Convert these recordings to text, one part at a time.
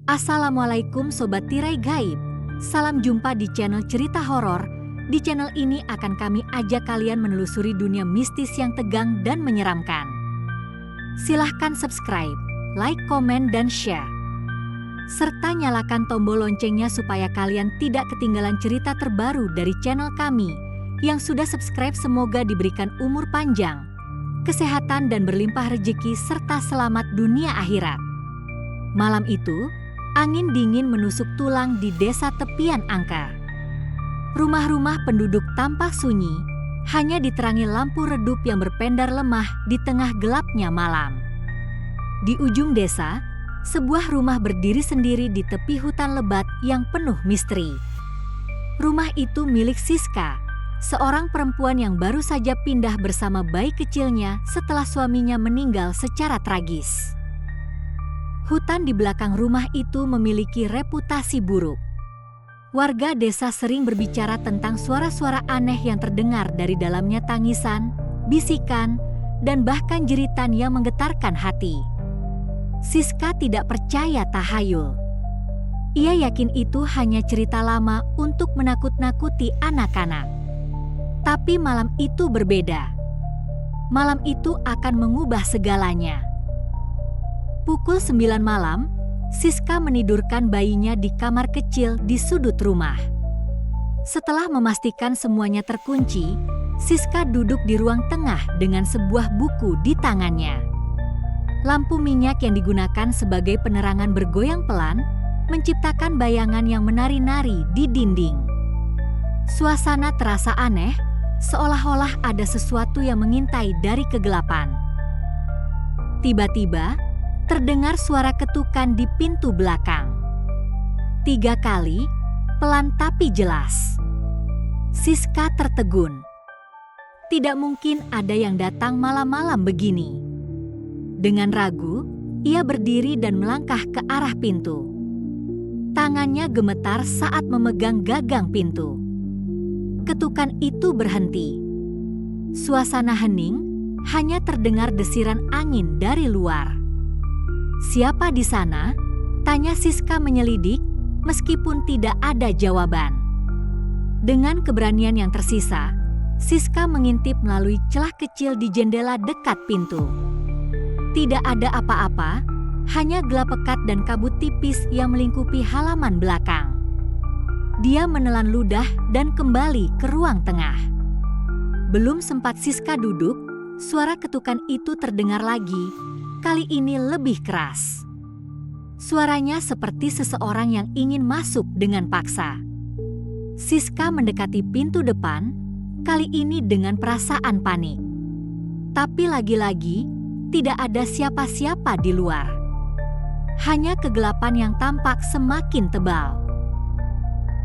Assalamualaikum Sobat Tirai Gaib. Salam jumpa di channel cerita horor. Di channel ini akan kami ajak kalian menelusuri dunia mistis yang tegang dan menyeramkan. Silahkan subscribe, like, komen, dan share. Serta nyalakan tombol loncengnya supaya kalian tidak ketinggalan cerita terbaru dari channel kami. Yang sudah subscribe semoga diberikan umur panjang, kesehatan dan berlimpah rezeki serta selamat dunia akhirat. Malam itu, angin dingin menusuk tulang di desa tepian angker. Rumah-rumah penduduk tampak sunyi, hanya diterangi lampu redup yang berpendar lemah di tengah gelapnya malam. Di ujung desa, sebuah rumah berdiri sendiri di tepi hutan lebat yang penuh misteri. Rumah itu milik Siska, seorang perempuan yang baru saja pindah bersama bayi kecilnya setelah suaminya meninggal secara tragis. Hutan di belakang rumah itu memiliki reputasi buruk. Warga desa sering berbicara tentang suara-suara aneh yang terdengar dari dalamnya, tangisan, bisikan, dan bahkan jeritan yang menggetarkan hati. Siska tidak percaya tahayul. Ia yakin itu hanya cerita lama untuk menakut-nakuti anak-anak. Tapi malam itu berbeda. Malam itu akan mengubah segalanya. Pukul 9 malam, Siska menidurkan bayinya di kamar kecil di sudut rumah. Setelah memastikan semuanya terkunci, Siska duduk di ruang tengah dengan sebuah buku di tangannya. Lampu minyak yang digunakan sebagai penerangan bergoyang pelan, menciptakan bayangan yang menari-nari di dinding. Suasana terasa aneh, seolah-olah ada sesuatu yang mengintai dari kegelapan. Tiba-tiba, terdengar suara ketukan di pintu belakang. 3 kali, pelan tapi jelas. Siska tertegun. Tidak mungkin ada yang datang malam-malam begini. Dengan ragu, ia berdiri dan melangkah ke arah pintu. Tangannya gemetar saat memegang gagang pintu. Ketukan itu berhenti. Suasana hening, hanya terdengar desiran angin dari luar. "Siapa di sana?" tanya Siska menyelidik, meskipun tidak ada jawaban. Dengan keberanian yang tersisa, Siska mengintip melalui celah kecil di jendela dekat pintu. Tidak ada apa-apa, hanya gelap pekat dan kabut tipis yang melingkupi halaman belakang. Dia menelan ludah dan kembali ke ruang tengah. Belum sempat Siska duduk, suara ketukan itu terdengar lagi. Kali ini lebih keras. Suaranya seperti seseorang yang ingin masuk dengan paksa. Siska mendekati pintu depan, kali ini dengan perasaan panik. Tapi lagi-lagi, tidak ada siapa-siapa di luar. Hanya kegelapan yang tampak semakin tebal.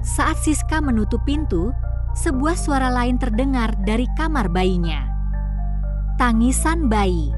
Saat Siska menutup pintu, sebuah suara lain terdengar dari kamar bayinya. Tangisan bayi.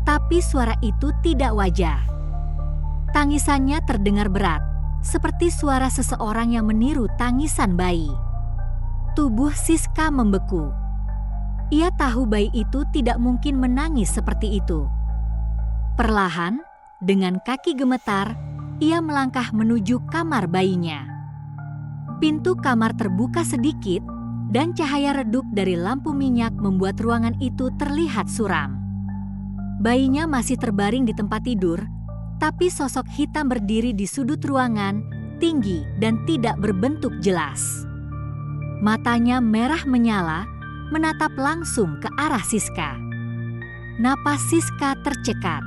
Tapi suara itu tidak wajar. Tangisannya terdengar berat, seperti suara seseorang yang meniru tangisan bayi. Tubuh Siska membeku. Ia tahu bayi itu tidak mungkin menangis seperti itu. Perlahan, dengan kaki gemetar, ia melangkah menuju kamar bayinya. Pintu kamar terbuka sedikit, dan cahaya redup dari lampu minyak membuat ruangan itu terlihat suram. Bayinya masih terbaring di tempat tidur, tapi sosok hitam berdiri di sudut ruangan, tinggi dan tidak berbentuk jelas. Matanya merah menyala, menatap langsung ke arah Siska. Napas Siska tercekat.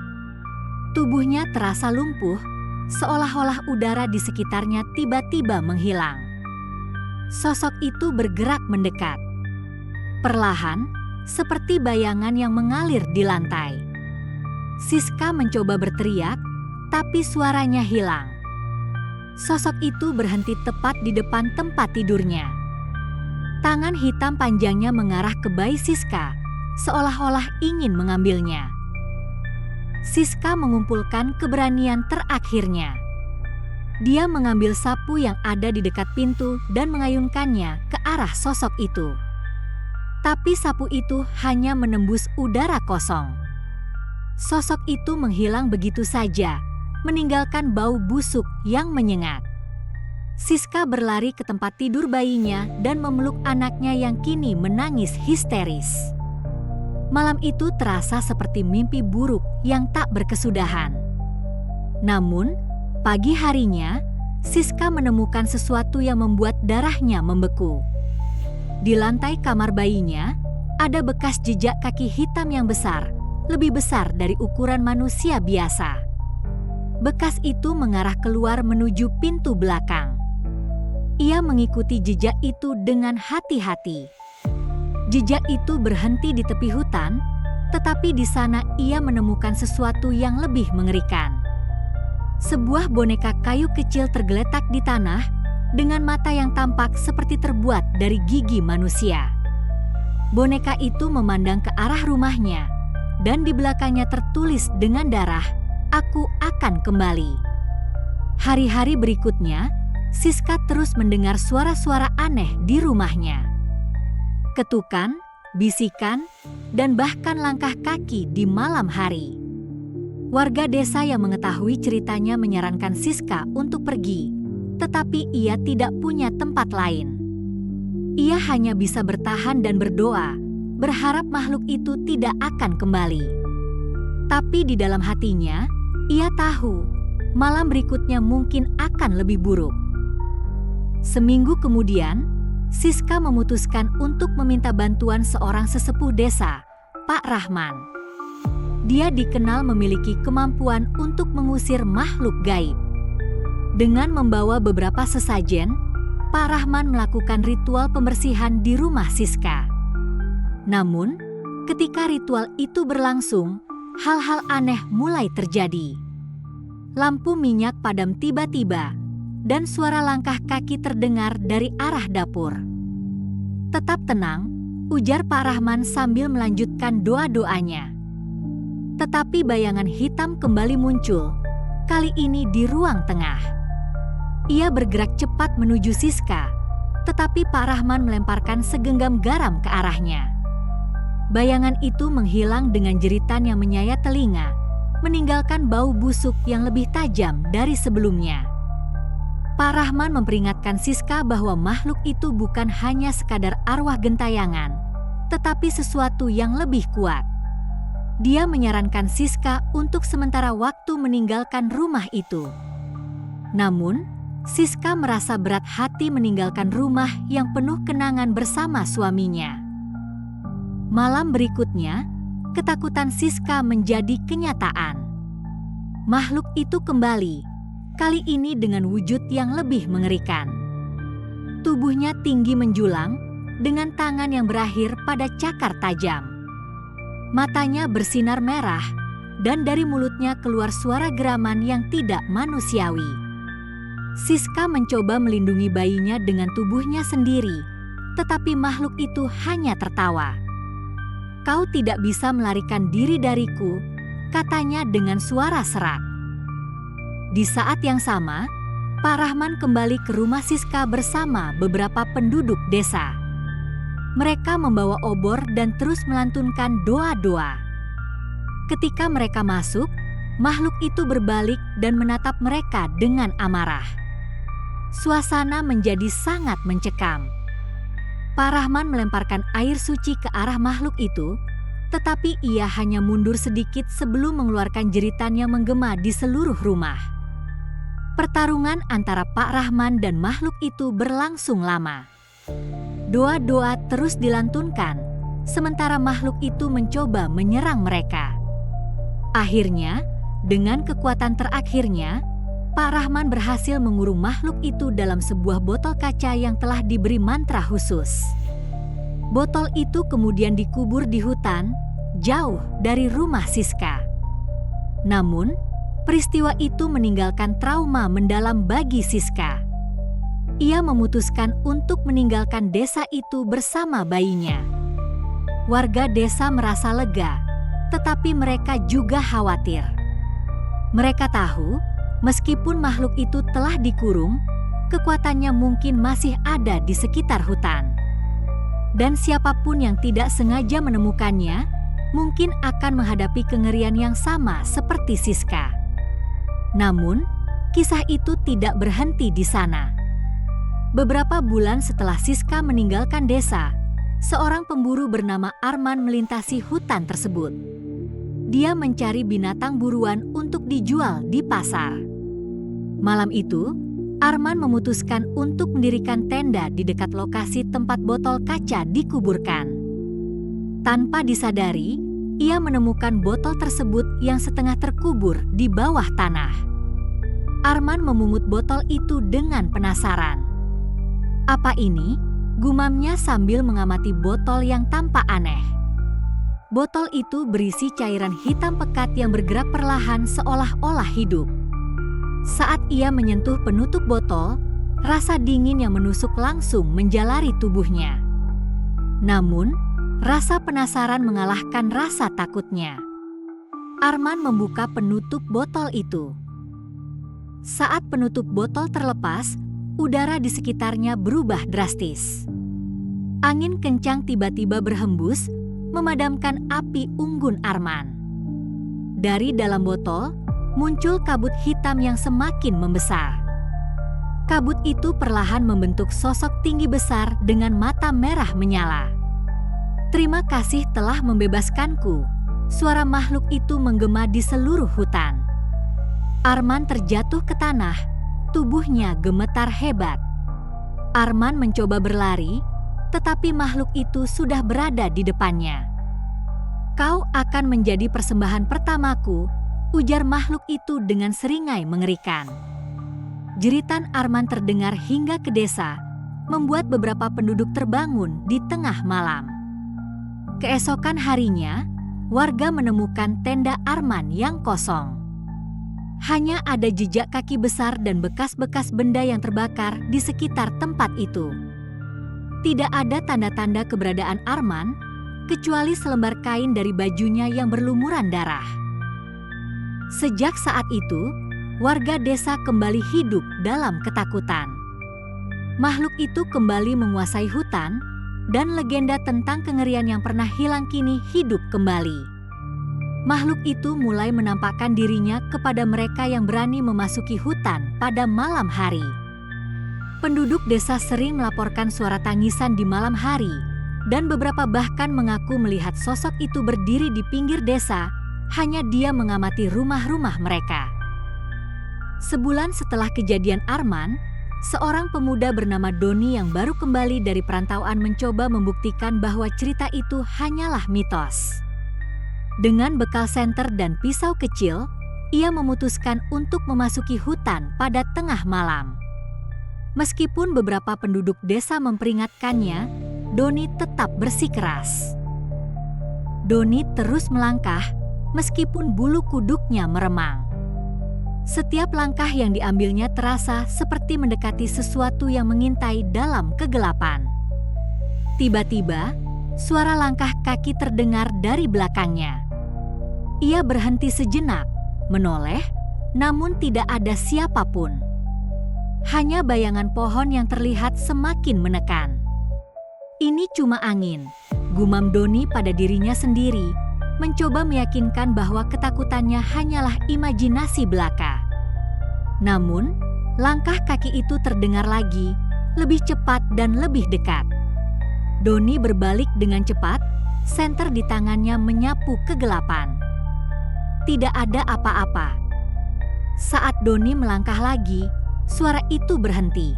Tubuhnya terasa lumpuh, seolah-olah udara di sekitarnya tiba-tiba menghilang. Sosok itu bergerak mendekat. Perlahan, seperti bayangan yang mengalir di lantai. Siska mencoba berteriak, tapi suaranya hilang. Sosok itu berhenti tepat di depan tempat tidurnya. Tangan hitam panjangnya mengarah ke bayi Siska, seolah-olah ingin mengambilnya. Siska mengumpulkan keberanian terakhirnya. Dia mengambil sapu yang ada di dekat pintu dan mengayunkannya ke arah sosok itu. Tapi sapu itu hanya menembus udara kosong. Sosok itu menghilang begitu saja, meninggalkan bau busuk yang menyengat. Siska berlari ke tempat tidur bayinya dan memeluk anaknya yang kini menangis histeris. Malam itu terasa seperti mimpi buruk yang tak berkesudahan. Namun, pagi harinya, Siska menemukan sesuatu yang membuat darahnya membeku. Di lantai kamar bayinya, ada bekas jejak kaki hitam yang besar, lebih besar dari ukuran manusia biasa. Bekas itu mengarah keluar menuju pintu belakang. Ia mengikuti jejak itu dengan hati-hati. Jejak itu berhenti di tepi hutan, tetapi di sana ia menemukan sesuatu yang lebih mengerikan. Sebuah boneka kayu kecil tergeletak di tanah dengan mata yang tampak seperti terbuat dari gigi manusia. Boneka itu memandang ke arah rumahnya, dan di belakangnya tertulis dengan darah, "Aku akan kembali." Hari-hari berikutnya, Siska terus mendengar suara-suara aneh di rumahnya. Ketukan, bisikan, dan bahkan langkah kaki di malam hari. Warga desa yang mengetahui ceritanya menyarankan Siska untuk pergi, tetapi ia tidak punya tempat lain. Ia hanya bisa bertahan dan berdoa, berharap makhluk itu tidak akan kembali. Tapi di dalam hatinya, ia tahu malam berikutnya mungkin akan lebih buruk. Seminggu kemudian, Siska memutuskan untuk meminta bantuan seorang sesepuh desa, Pak Rahman. Dia dikenal memiliki kemampuan untuk mengusir makhluk gaib. Dengan membawa beberapa sesajen, Pak Rahman melakukan ritual pembersihan di rumah Siska. Namun, ketika ritual itu berlangsung, hal-hal aneh mulai terjadi. Lampu minyak padam tiba-tiba, dan suara langkah kaki terdengar dari arah dapur. "Tetap tenang," ujar Pak Rahman sambil melanjutkan doa-doanya. Tetapi bayangan hitam kembali muncul, kali ini di ruang tengah. Ia bergerak cepat menuju Siska, tetapi Pak Rahman melemparkan segenggam garam ke arahnya. Bayangan itu menghilang dengan jeritan yang menyayat telinga, meninggalkan bau busuk yang lebih tajam dari sebelumnya. Pak Rahman memperingatkan Siska bahwa makhluk itu bukan hanya sekadar arwah gentayangan, tetapi sesuatu yang lebih kuat. Dia menyarankan Siska untuk sementara waktu meninggalkan rumah itu. Namun, Siska merasa berat hati meninggalkan rumah yang penuh kenangan bersama suaminya. Malam berikutnya, ketakutan Siska menjadi kenyataan. Makhluk itu kembali, kali ini dengan wujud yang lebih mengerikan. Tubuhnya tinggi menjulang, dengan tangan yang berakhir pada cakar tajam. Matanya bersinar merah, dan dari mulutnya keluar suara geraman yang tidak manusiawi. Siska mencoba melindungi bayinya dengan tubuhnya sendiri, tetapi makhluk itu hanya tertawa. "Kau tidak bisa melarikan diri dariku," katanya dengan suara serak. Di saat yang sama, Pak Rahman kembali ke rumah Siska bersama beberapa penduduk desa. Mereka membawa obor dan terus melantunkan doa-doa. Ketika mereka masuk, makhluk itu berbalik dan menatap mereka dengan amarah. Suasana menjadi sangat mencekam. Pak Rahman melemparkan air suci ke arah makhluk itu, tetapi ia hanya mundur sedikit sebelum mengeluarkan jeritan yang menggema di seluruh rumah. Pertarungan antara Pak Rahman dan makhluk itu berlangsung lama. Doa-doa terus dilantunkan, sementara makhluk itu mencoba menyerang mereka. Akhirnya, dengan kekuatan terakhirnya, Pak Rahman berhasil mengurung makhluk itu dalam sebuah botol kaca yang telah diberi mantra khusus. Botol itu kemudian dikubur di hutan, jauh dari rumah Siska. Namun, peristiwa itu meninggalkan trauma mendalam bagi Siska. Ia memutuskan untuk meninggalkan desa itu bersama bayinya. Warga desa merasa lega, tetapi mereka juga khawatir. Mereka tahu, meskipun makhluk itu telah dikurung, kekuatannya mungkin masih ada di sekitar hutan. Dan siapapun yang tidak sengaja menemukannya, mungkin akan menghadapi kengerian yang sama seperti Siska. Namun, kisah itu tidak berhenti di sana. Beberapa bulan setelah Siska meninggalkan desa, seorang pemburu bernama Arman melintasi hutan tersebut. Dia mencari binatang buruan untuk dijual di pasar. Malam itu, Arman memutuskan untuk mendirikan tenda di dekat lokasi tempat botol kaca dikuburkan. Tanpa disadari, ia menemukan botol tersebut yang setengah terkubur di bawah tanah. Arman memungut botol itu dengan penasaran. "Apa ini?" gumamnya sambil mengamati botol yang tampak aneh. Botol itu berisi cairan hitam pekat yang bergerak perlahan seolah-olah hidup. Saat ia menyentuh penutup botol, rasa dingin yang menusuk langsung menjalari tubuhnya. Namun, rasa penasaran mengalahkan rasa takutnya. Arman membuka penutup botol itu. Saat penutup botol terlepas, udara di sekitarnya berubah drastis. Angin kencang tiba-tiba berhembus, memadamkan api unggun Arman. Dari dalam botol, muncul kabut hitam yang semakin membesar. Kabut itu perlahan membentuk sosok tinggi besar dengan mata merah menyala. "Terima kasih telah membebaskanku," suara makhluk itu menggema di seluruh hutan. Arman terjatuh ke tanah, tubuhnya gemetar hebat. Arman mencoba berlari, tetapi makhluk itu sudah berada di depannya. "Kau akan menjadi persembahan pertamaku," ujar makhluk itu dengan seringai mengerikan. Jeritan Arman terdengar hingga ke desa, membuat beberapa penduduk terbangun di tengah malam. Keesokan harinya, warga menemukan tenda Arman yang kosong. Hanya ada jejak kaki besar dan bekas-bekas benda yang terbakar di sekitar tempat itu. Tidak ada tanda-tanda keberadaan Arman, kecuali selembar kain dari bajunya yang berlumuran darah. Sejak saat itu, warga desa kembali hidup dalam ketakutan. Makhluk itu kembali menguasai hutan, dan legenda tentang kengerian yang pernah hilang kini hidup kembali. Makhluk itu mulai menampakkan dirinya kepada mereka yang berani memasuki hutan pada malam hari. Penduduk desa sering melaporkan suara tangisan di malam hari, dan beberapa bahkan mengaku melihat sosok itu berdiri di pinggir desa, hanya dia mengamati rumah-rumah mereka. Sebulan setelah kejadian Arman, seorang pemuda bernama Doni yang baru kembali dari perantauan mencoba membuktikan bahwa cerita itu hanyalah mitos. Dengan bekal senter dan pisau kecil, ia memutuskan untuk memasuki hutan pada tengah malam. Meskipun beberapa penduduk desa memperingatkannya, Doni tetap bersikeras. Doni terus melangkah, meskipun bulu kuduknya meremang. Setiap langkah yang diambilnya terasa seperti mendekati sesuatu yang mengintai dalam kegelapan. Tiba-tiba, suara langkah kaki terdengar dari belakangnya. Ia berhenti sejenak, menoleh, namun tidak ada siapapun. Hanya bayangan pohon yang terlihat semakin menekan. "Ini cuma angin," gumam Doni pada dirinya sendiri, mencoba meyakinkan bahwa ketakutannya hanyalah imajinasi belaka. Namun, langkah kaki itu terdengar lagi, lebih cepat dan lebih dekat. Doni berbalik dengan cepat, senter di tangannya menyapu kegelapan. Tidak ada apa-apa. Saat Doni melangkah lagi, suara itu berhenti.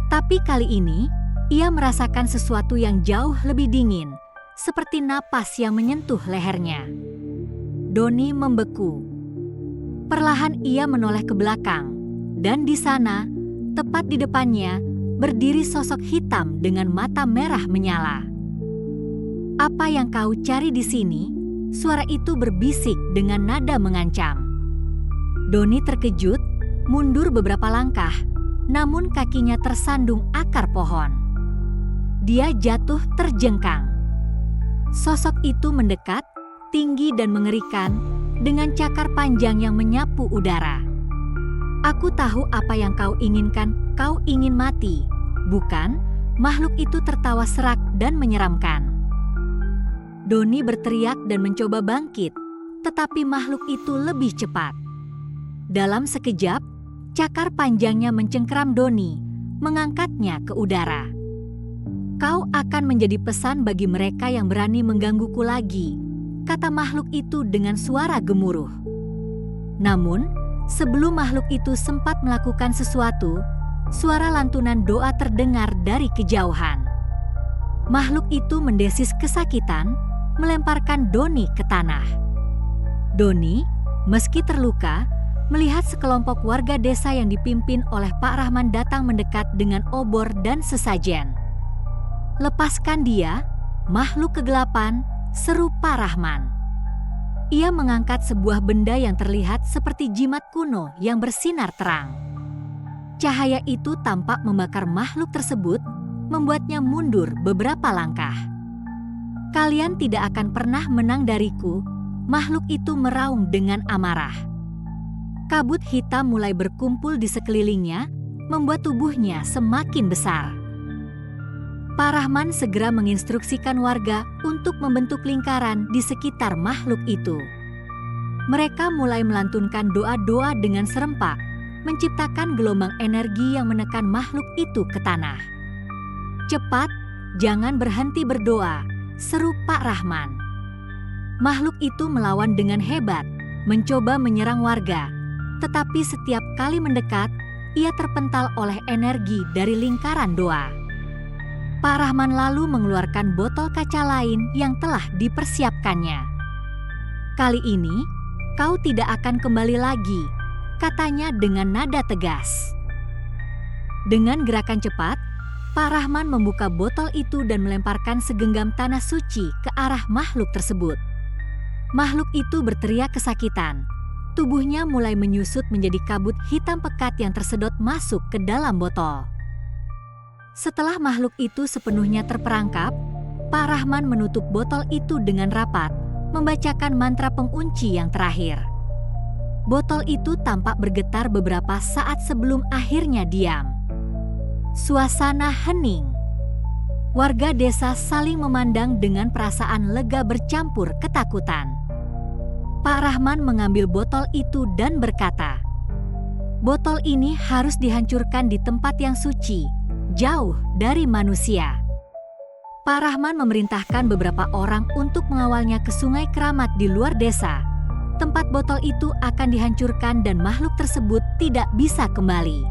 Tapi kali ini, ia merasakan sesuatu yang jauh lebih dingin, seperti napas yang menyentuh lehernya. Doni membeku. Perlahan ia menoleh ke belakang, dan di sana, tepat di depannya, berdiri sosok hitam dengan mata merah menyala. "Apa yang kau cari di sini?" Suara itu berbisik dengan nada mengancam. Doni terkejut, mundur beberapa langkah, namun kakinya tersandung akar pohon. Dia jatuh terjengkang. Sosok itu mendekat, tinggi dan mengerikan, dengan cakar panjang yang menyapu udara. "Aku tahu apa yang kau inginkan, kau ingin mati, bukan?" Makhluk itu tertawa serak dan menyeramkan. Doni berteriak dan mencoba bangkit, tetapi makhluk itu lebih cepat. Dalam sekejap, cakar panjangnya mencengkeram Doni, mengangkatnya ke udara. "Kau akan menjadi pesan bagi mereka yang berani menggangguku lagi," kata makhluk itu dengan suara gemuruh. Namun, sebelum makhluk itu sempat melakukan sesuatu, suara lantunan doa terdengar dari kejauhan. Makhluk itu mendesis kesakitan, melemparkan Doni ke tanah. Doni, meski terluka, melihat sekelompok warga desa yang dipimpin oleh Pak Rahman datang mendekat dengan obor dan sesajen. "Lepaskan dia, makhluk kegelapan," seru Pak Rahman. Ia mengangkat sebuah benda yang terlihat seperti jimat kuno yang bersinar terang. Cahaya itu tampak membakar makhluk tersebut, membuatnya mundur beberapa langkah. "Kalian tidak akan pernah menang dariku," makhluk itu meraung dengan amarah. Kabut hitam mulai berkumpul di sekelilingnya, membuat tubuhnya semakin besar. Pak Rahman segera menginstruksikan warga untuk membentuk lingkaran di sekitar makhluk itu. Mereka mulai melantunkan doa-doa dengan serempak, menciptakan gelombang energi yang menekan makhluk itu ke tanah. "Cepat, jangan berhenti berdoa," seru Pak Rahman. Makhluk itu melawan dengan hebat, mencoba menyerang warga, tetapi setiap kali mendekat, ia terpental oleh energi dari lingkaran doa. Pak Rahman lalu mengeluarkan botol kaca lain yang telah dipersiapkannya. "Kali ini, kau tidak akan kembali lagi," katanya dengan nada tegas. Dengan gerakan cepat, Pak Rahman membuka botol itu dan melemparkan segenggam tanah suci ke arah makhluk tersebut. Makhluk itu berteriak kesakitan. Tubuhnya mulai menyusut menjadi kabut hitam pekat yang tersedot masuk ke dalam botol. Setelah makhluk itu sepenuhnya terperangkap, Pak Rahman menutup botol itu dengan rapat, membacakan mantra pengunci yang terakhir. Botol itu tampak bergetar beberapa saat sebelum akhirnya diam. Suasana hening. Warga desa saling memandang dengan perasaan lega bercampur ketakutan. Pak Rahman mengambil botol itu dan berkata, "Botol ini harus dihancurkan di tempat yang suci, jauh dari manusia." Pak Rahman memerintahkan beberapa orang untuk mengawalnya ke Sungai Keramat di luar desa. Tempat botol itu akan dihancurkan dan makhluk tersebut tidak bisa kembali.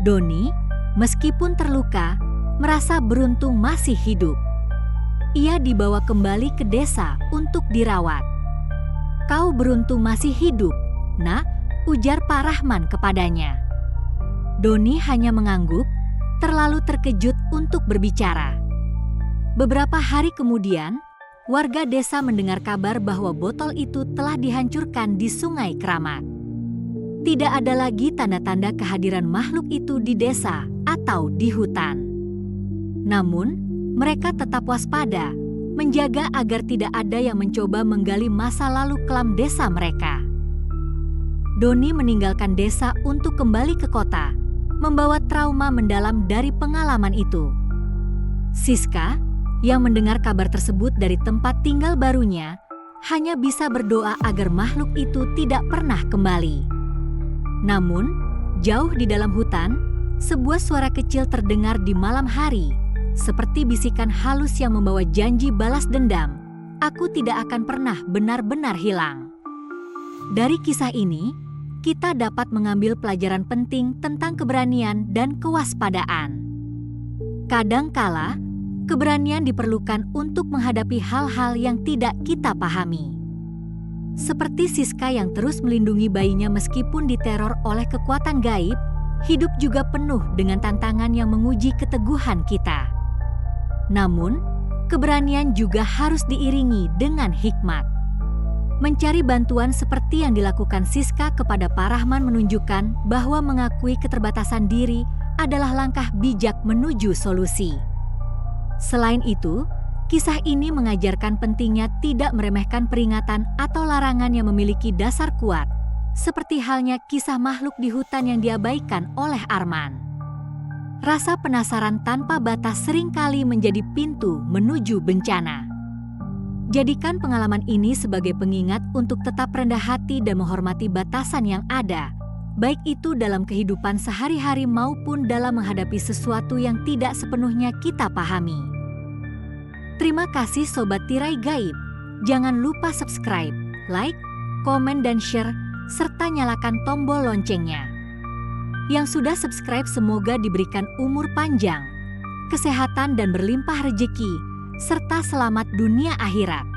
Doni, meskipun terluka, merasa beruntung masih hidup. Ia dibawa kembali ke desa untuk dirawat. "Kau beruntung masih hidup, Nak," ujar Pak Rahman kepadanya. Doni hanya mengangguk, terlalu terkejut untuk berbicara. Beberapa hari kemudian, warga desa mendengar kabar bahwa botol itu telah dihancurkan di Sungai Keramat. Tidak ada lagi tanda-tanda kehadiran makhluk itu di desa atau di hutan. Namun, mereka tetap waspada, menjaga agar tidak ada yang mencoba menggali masa lalu kelam desa mereka. Doni meninggalkan desa untuk kembali ke kota, membawa trauma mendalam dari pengalaman itu. Siska, yang mendengar kabar tersebut dari tempat tinggal barunya, hanya bisa berdoa agar makhluk itu tidak pernah kembali. Namun, jauh di dalam hutan, sebuah suara kecil terdengar di malam hari, seperti bisikan halus yang membawa janji balas dendam. "Aku tidak akan pernah benar-benar hilang." Dari kisah ini, kita dapat mengambil pelajaran penting tentang keberanian dan kewaspadaan. Kadangkala, keberanian diperlukan untuk menghadapi hal-hal yang tidak kita pahami. Seperti Siska yang terus melindungi bayinya meskipun diteror oleh kekuatan gaib, hidup juga penuh dengan tantangan yang menguji keteguhan kita. Namun, keberanian juga harus diiringi dengan hikmat. Mencari bantuan seperti yang dilakukan Siska kepada Pak Rahman menunjukkan bahwa mengakui keterbatasan diri adalah langkah bijak menuju solusi. Selain itu, kisah ini mengajarkan pentingnya tidak meremehkan peringatan atau larangan yang memiliki dasar kuat, seperti halnya kisah makhluk di hutan yang diabaikan oleh Arman. Rasa penasaran tanpa batas seringkali menjadi pintu menuju bencana. Jadikan pengalaman ini sebagai pengingat untuk tetap rendah hati dan menghormati batasan yang ada, baik itu dalam kehidupan sehari-hari maupun dalam menghadapi sesuatu yang tidak sepenuhnya kita pahami. Terima kasih Sobat Tirai Gaib. Jangan lupa subscribe, like, komen dan share, serta nyalakan tombol loncengnya. Yang sudah subscribe semoga diberikan umur panjang, kesehatan dan berlimpah rejeki, serta selamat dunia akhirat.